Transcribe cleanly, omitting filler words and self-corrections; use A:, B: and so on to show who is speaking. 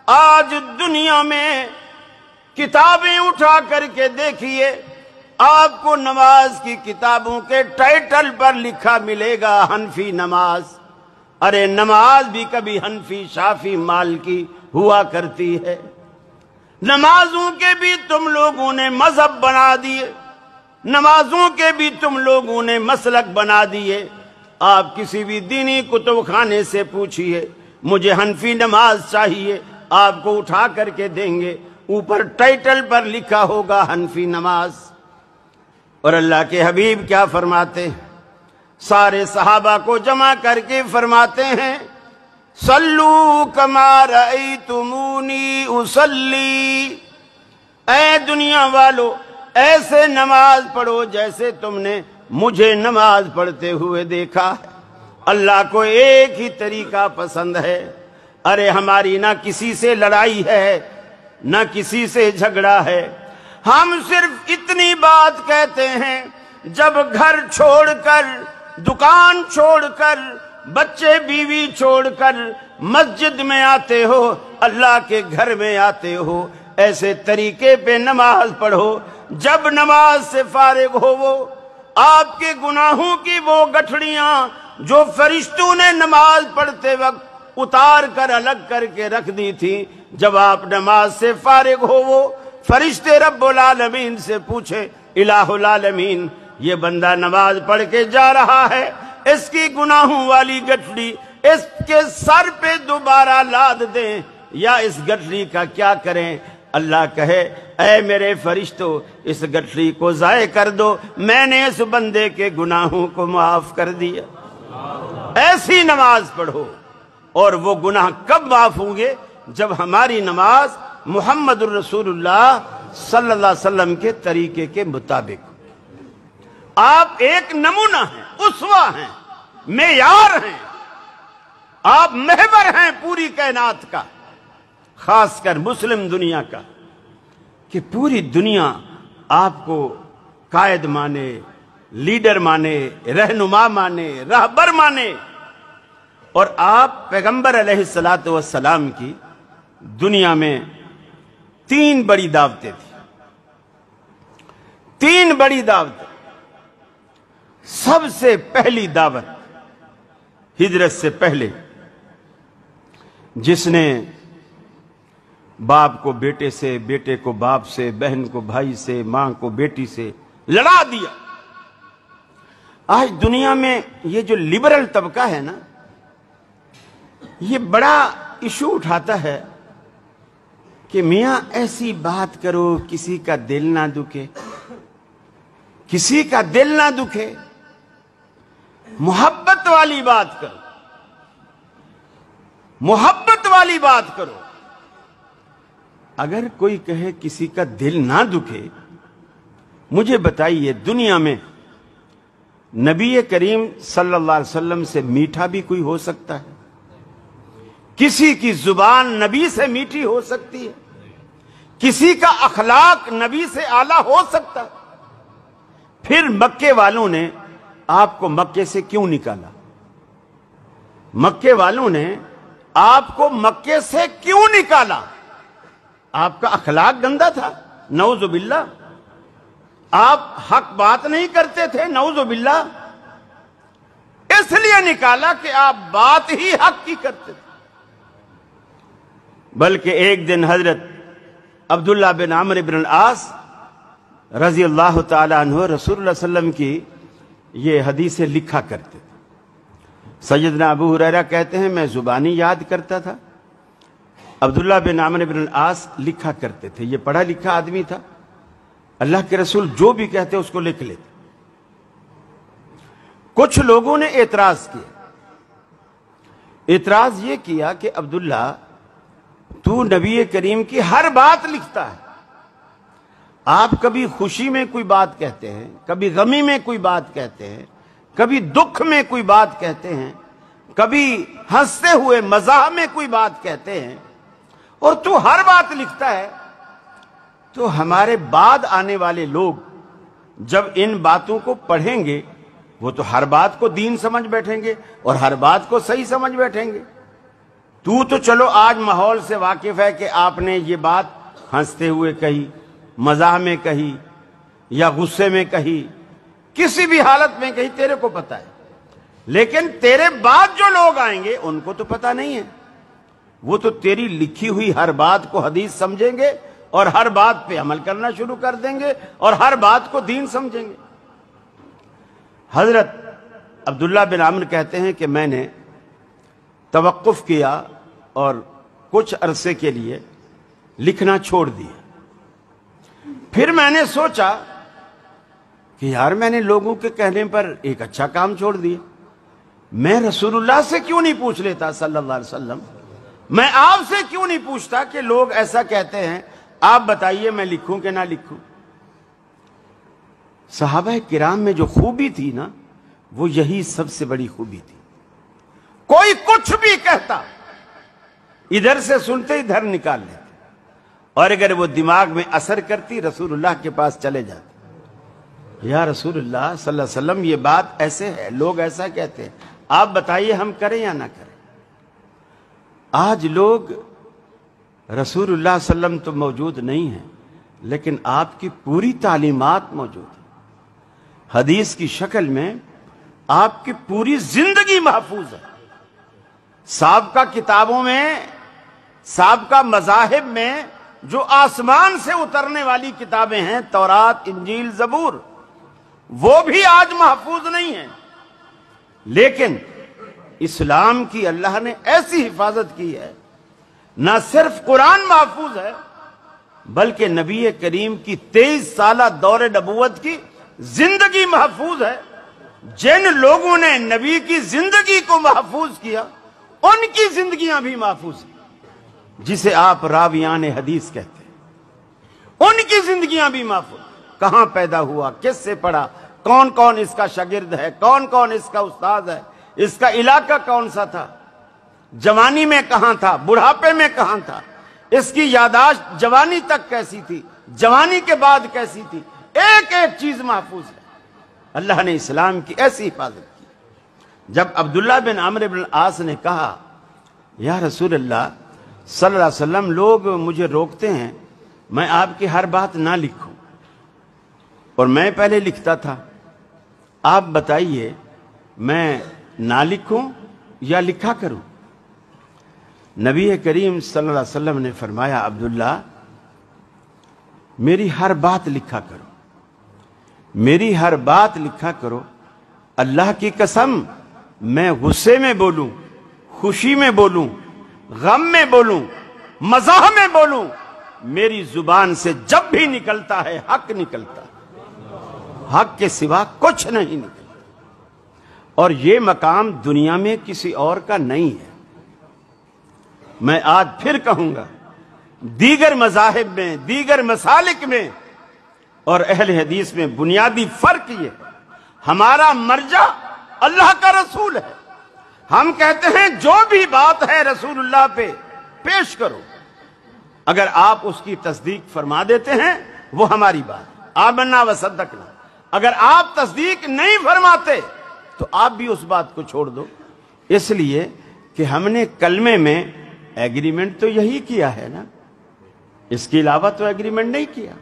A: آج دنیا میں کتابیں اٹھا کر کے دیکھیے، آپ کو نماز کی کتابوں کے ٹائٹل پر لکھا ملے گا حنفی نماز۔ ارے نماز بھی کبھی حنفی شافی مالکی ہوا کرتی ہے۔ نمازوں کے بھی تم لوگوں نے مذہب بنا دیے، نمازوں کے بھی تم لوگوں نے مسلک بنا دیے۔ آپ کسی بھی دینی کتب خانے سے پوچھئے مجھے حنفی نماز چاہیے، آپ کو اٹھا کر کے دیں گے، اوپر ٹائٹل پر لکھا ہوگا حنفی نماز۔ اور اللہ کے حبیب کیا فرماتے ہیں؟ سارے صحابہ کو جمع کر کے فرماتے ہیں صلو کما رأیتمونی اصلی، اے دنیا والو ایسے نماز پڑھو جیسے تم نے مجھے نماز پڑھتے ہوئے دیکھا ہے۔ اللہ کو ایک ہی طریقہ پسند ہے۔ ارے ہماری نہ کسی سے لڑائی ہے نہ کسی سے جھگڑا ہے، ہم صرف اتنی بات کہتے ہیں جب گھر چھوڑ کر، دکان چھوڑ کر، بچے بیوی چھوڑ کر مسجد میں آتے ہو، اللہ کے گھر میں آتے ہو، ایسے طریقے پہ نماز پڑھو جب نماز سے فارغ ہو وہ آپ کے گناہوں کی وہ گٹھڑیاں جو فرشتوں نے نماز پڑھتے وقت اتار کر الگ کر کے رکھ دی تھی، جب آپ نماز سے فارغ ہو وہ فرشتے رب العالمین سے پوچھے الہ العالمین یہ بندہ نماز پڑھ کے جا رہا ہے، اس کی گناہوں والی گٹھڑی اس کے سر پہ دوبارہ لاد دیں یا اس گٹھڑی کا کیا کریں؟ اللہ کہے اے میرے فرشتوں اس گٹھڑی کو ضائع کر دو، میں نے اس بندے کے گناہوں کو معاف کر دیا۔ ایسی نماز پڑھو۔ اور وہ گناہ کب معاف ہوں گے؟ جب ہماری نماز محمد الرسول اللہ صلی اللہ علیہ وسلم کے طریقے کے مطابق۔ آپ ایک نمونہ ہیں، اسوہ ہیں، معیار ہیں، آپ محور ہیں پوری کائنات کا، خاص کر مسلم دنیا کا، کہ پوری دنیا آپ کو قائد مانے، لیڈر مانے، رہنما مانے، رہبر مانے۔ اور آپ پیغمبر علیہ السلام کی دنیا میں 3 بڑی دعوتیں تھیں، 3 بڑی دعوتیں۔ سب سے پہلی دعوت ہجرت سے پہلے، جس نے باپ کو بیٹے سے، بیٹے کو باپ سے، بہن کو بھائی سے، ماں کو بیٹی سے لڑا دیا۔ آج دنیا میں یہ جو لبرل طبقہ ہے نا، یہ بڑا ایشو اٹھاتا ہے کہ میاں ایسی بات کرو کسی کا دل نہ دکھے، کسی کا دل نہ دکھے، محبت والی بات کرو، محبت والی بات کرو۔ اگر کوئی کہے کسی کا دل نہ دکھے، مجھے بتائیے دنیا میں نبی کریم صلی اللہ علیہ وسلم سے میٹھا بھی کوئی ہو سکتا ہے؟ کسی کی زبان نبی سے میٹھی ہو سکتی ہے؟ کسی کا اخلاق نبی سے اعلیٰ ہو سکتا ہے؟ پھر مکے والوں نے آپ کو مکے سے کیوں نکالا؟ مکے والوں نے آپ کو مکے سے کیوں نکالا؟ آپ کا اخلاق گندا تھا، نعوذ باللہ۔ آپ حق بات نہیں کرتے تھے، نعوذ باللہ۔ اس لیے نکالا کہ آپ بات ہی حق کی کرتے تھے۔ بلکہ ایک دن حضرت عبداللہ بن عمرو بن العاص رضی اللہ تعالی عنہ رسول اللہ صلی اللہ علیہ وسلم کی یہ حدیثیں لکھا کرتے تھے۔ سیدنا ابو ہریرہ کہتے ہیں میں زبانی یاد کرتا تھا، عبداللہ بن عمرو بن العاص لکھا کرتے تھے۔ یہ پڑھا لکھا آدمی تھا، اللہ کے رسول جو بھی کہتے اس کو لکھ لیتے۔ کچھ لوگوں نے اعتراض کیا، اعتراض یہ کیا کہ عبداللہ تو نبی کریم کی ہر بات لکھتا ہے، آپ کبھی خوشی میں کوئی بات کہتے ہیں، کبھی غمی میں کوئی بات کہتے ہیں، کبھی دکھ میں کوئی بات کہتے ہیں، کبھی ہنستے ہوئے مزاح میں کوئی بات کہتے ہیں، اور تو ہر بات لکھتا ہے۔ تو ہمارے بعد آنے والے لوگ جب ان باتوں کو پڑھیں گے وہ تو ہر بات کو دین سمجھ بیٹھیں گے اور ہر بات کو صحیح سمجھ بیٹھیں گے۔ تو چلو آج ماحول سے واقف ہے کہ آپ نے یہ بات ہنستے ہوئے کہی، مزاح میں کہی یا غصے میں کہی، کسی بھی حالت میں کہی، تیرے کو پتا ہے، لیکن تیرے بعد جو لوگ آئیں گے ان کو تو پتا نہیں ہے، وہ تو تیری لکھی ہوئی ہر بات کو حدیث سمجھیں گے اور ہر بات پہ عمل کرنا شروع کر دیں گے اور ہر بات کو دین سمجھیں گے۔ حضرت عبداللہ بن عمرو کہتے ہیں کہ میں نے توقف کیا اور کچھ عرصے کے لیے لکھنا چھوڑ دیا۔ پھر میں نے سوچا کہ یار میں نے لوگوں کے کہنے پر ایک اچھا کام چھوڑ دیا، میں رسول اللہ سے کیوں نہیں پوچھ لیتا صلی اللہ علیہ وسلم، میں آپ سے کیوں نہیں پوچھتا کہ لوگ ایسا کہتے ہیں، آپ بتائیے میں لکھوں کہ نہ لکھوں۔ صحابہ کرام میں جو خوبی تھی نا، وہ یہی سب سے بڑی خوبی تھی۔ کوئی کچھ بھی کہتا، ادھر سے سنتے ادھر نکال لیتے، اور اگر وہ دماغ میں اثر کرتی رسول اللہ کے پاس چلے جاتے، یا رسول اللہ صلی اللہ علیہ وسلم یہ بات ایسے ہے، لوگ ایسا کہتے ہیں، آپ بتائیے ہم کریں یا نہ کریں۔ آج لوگ رسول اللہ صلی اللہ علیہ وسلم تو موجود نہیں ہیں، لیکن آپ کی پوری تعلیمات موجود ہیں، حدیث کی شکل میں آپ کی پوری زندگی محفوظ ہے۔ سابقہ کتابوں میں، سابقہ مذاہب میں جو آسمان سے اترنے والی کتابیں ہیں، تورات، انجیل، زبور، وہ بھی آج محفوظ نہیں ہیں، لیکن اسلام کی اللہ نے ایسی حفاظت کی ہے، نہ صرف قرآن محفوظ ہے بلکہ نبی کریم کی 23 سالہ دور نبوت کی زندگی محفوظ ہے۔ جن لوگوں نے نبی کی زندگی کو محفوظ کیا ان کی زندگیاں بھی محفوظ ہیں، جسے آپ راویان حدیث کہتے ہیں، ان کی زندگیاں بھی محفوظ۔ کہاں پیدا ہوا، کس سے پڑھا، کون کون اس کا شاگرد ہے، کون کون اس کا استاد ہے، اس کا علاقہ کون سا تھا، جوانی میں کہاں تھا، بڑھاپے میں کہاں تھا، اس کی یاداشت جوانی تک کیسی تھی، جوانی کے بعد کیسی تھی، ایک ایک چیز محفوظ ہے۔ اللہ نے اسلام کی ایسی حفاظت کی۔ جب عبداللہ بن عمرو بن العاص نے کہا یا رسول اللہ صلی اللہ علیہ وسلم، لوگ مجھے روکتے ہیں میں آپ کی ہر بات نہ لکھوں، اور میں پہلے لکھتا تھا، آپ بتائیے میں نہ لکھوں یا لکھا کروں؟ نبی کریم صلی اللہ علیہ وسلم نے فرمایا، عبداللہ میری ہر بات لکھا کرو، میری ہر بات لکھا کرو، اللہ کی قسم میں غصے میں بولوں، خوشی میں بولوں، غم میں بولوں، مزاح میں بولوں، میری زبان سے جب بھی نکلتا ہے حق نکلتا ہے، حق کے سوا کچھ نہیں نکلتا، اور یہ مقام دنیا میں کسی اور کا نہیں ہے۔ میں آج پھر کہوں گا، دیگر مذاہب میں، دیگر مسالک میں اور اہل حدیث میں بنیادی فرق یہ ہے، ہمارا مرجع اللہ کا رسول ہے۔ ہم کہتے ہیں جو بھی بات ہے رسول اللہ پہ پیش کرو، اگر آپ اس کی تصدیق فرما دیتے ہیں وہ ہماری بات، آمنا و صدقنا۔ اگر آپ تصدیق نہیں فرماتے تو آپ بھی اس بات کو چھوڑ دو، اس لیے کہ ہم نے کلمے میں ایگریمنٹ تو یہی کیا ہے نا، اس کے علاوہ تو ایگریمنٹ نہیں کیا۔